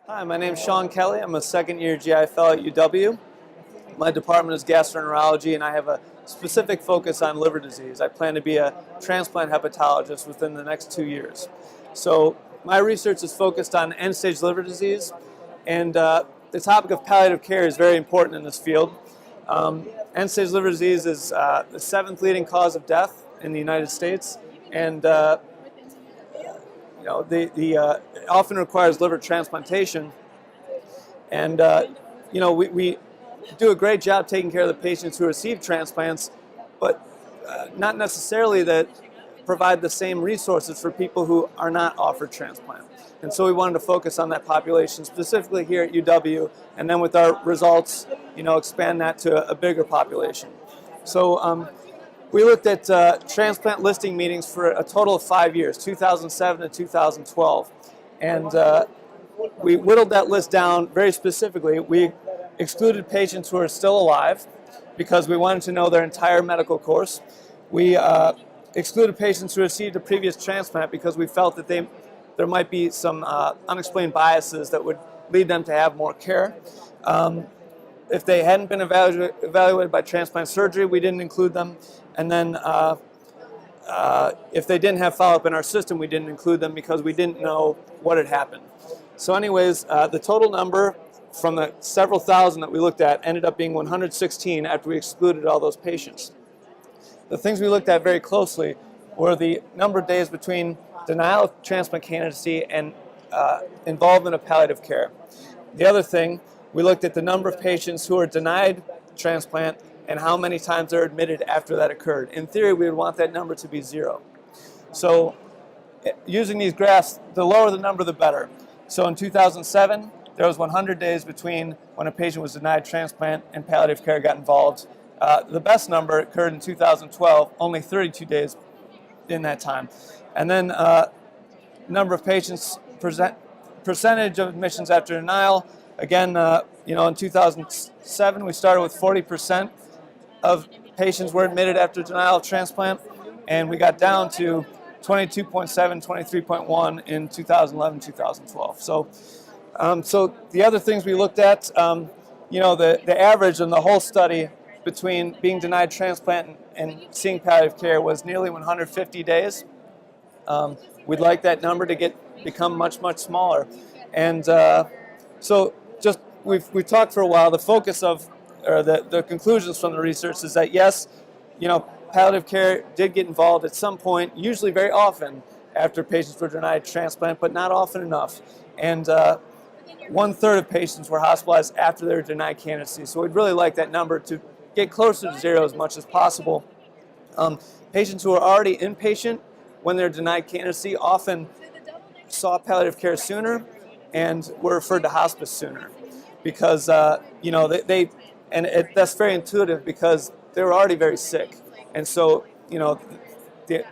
Hi, my name is Sean Kelly. I'm a second-year GI fellow at UW. My department is gastroenterology, and I have a specific focus on liver disease. I plan to be a transplant hepatologist within the next 2 years. So my research is focused on end-stage liver disease, and the topic of palliative care is very important in this field. End-stage liver disease is the seventh leading cause of death in the United States, and it often requires liver transplantation, and we do a great job taking care of the patients who receive transplants, but not necessarily that provide the same resources for people who are not offered transplant. And so we wanted to focus on that population specifically here at UW, and then with our results, expand that to a bigger population. So we looked at transplant listing meetings for a total of 5 years, 2007 to 2012. And we whittled that list down very specifically. We excluded patients who are still alive because we wanted to know their entire medical course. We excluded patients who received a previous transplant because we felt that there might be some unexplained biases that would lead them to have more care. If they hadn't been evaluated by transplant surgery, we didn't include them. And then if they didn't have follow-up in our system, we didn't include them because we didn't know what had happened. So anyways, the total number from the several thousand that we looked at ended up being 116 after we excluded all those patients. The things we looked at very closely were the number of days between denial of transplant candidacy and involvement of palliative care. The other thing, we looked at the number of patients who are denied transplant and how many times they're admitted after that occurred. In theory, we would want that number to be 0. So using these graphs, the lower the number, the better. So in 2007, there was 100 days between when a patient was denied transplant and palliative care got involved. The best number occurred in 2012, only 32 days in that time. And then number of patients, percentage of admissions after denial. Again, in 2007, we started with 40% of patients were admitted after denial of transplant, and we got down to 22.7, 23.1 in 2011, 2012. So the other things we looked at, the average in the whole study between being denied transplant and seeing palliative care was nearly 150 days. We'd like that number to become much, much smaller. And so just we've talked for a while. The focus of, or the conclusions from the research is that yes, palliative care did get involved at some point, usually very often after patients were denied transplant, but not often enough. And 1/3 of patients were hospitalized after they were denied candidacy. So we'd really like that number to get closer to 0 as much as possible. Patients who are already inpatient when they're denied candidacy often saw palliative care sooner and were referred to hospice sooner because that's very intuitive because they were already very sick, and so the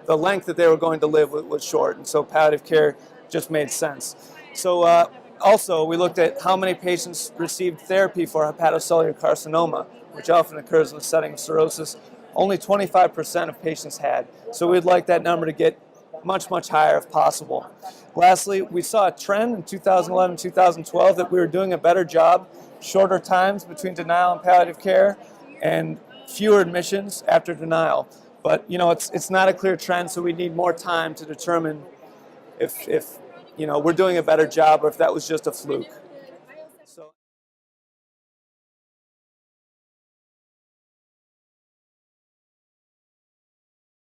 length that they were going to live was short, and so palliative care just made sense. So also we looked at how many patients received therapy for hepatocellular carcinoma, which often occurs in the setting of cirrhosis. Only 25% of patients had, so we'd like that number to get much, much higher if possible. Lastly, we saw a trend in 2011, 2012 that we were doing a better job, shorter times between denial and palliative care, and fewer admissions after denial. But it's not a clear trend, so we need more time to determine if we're doing a better job or if that was just a fluke.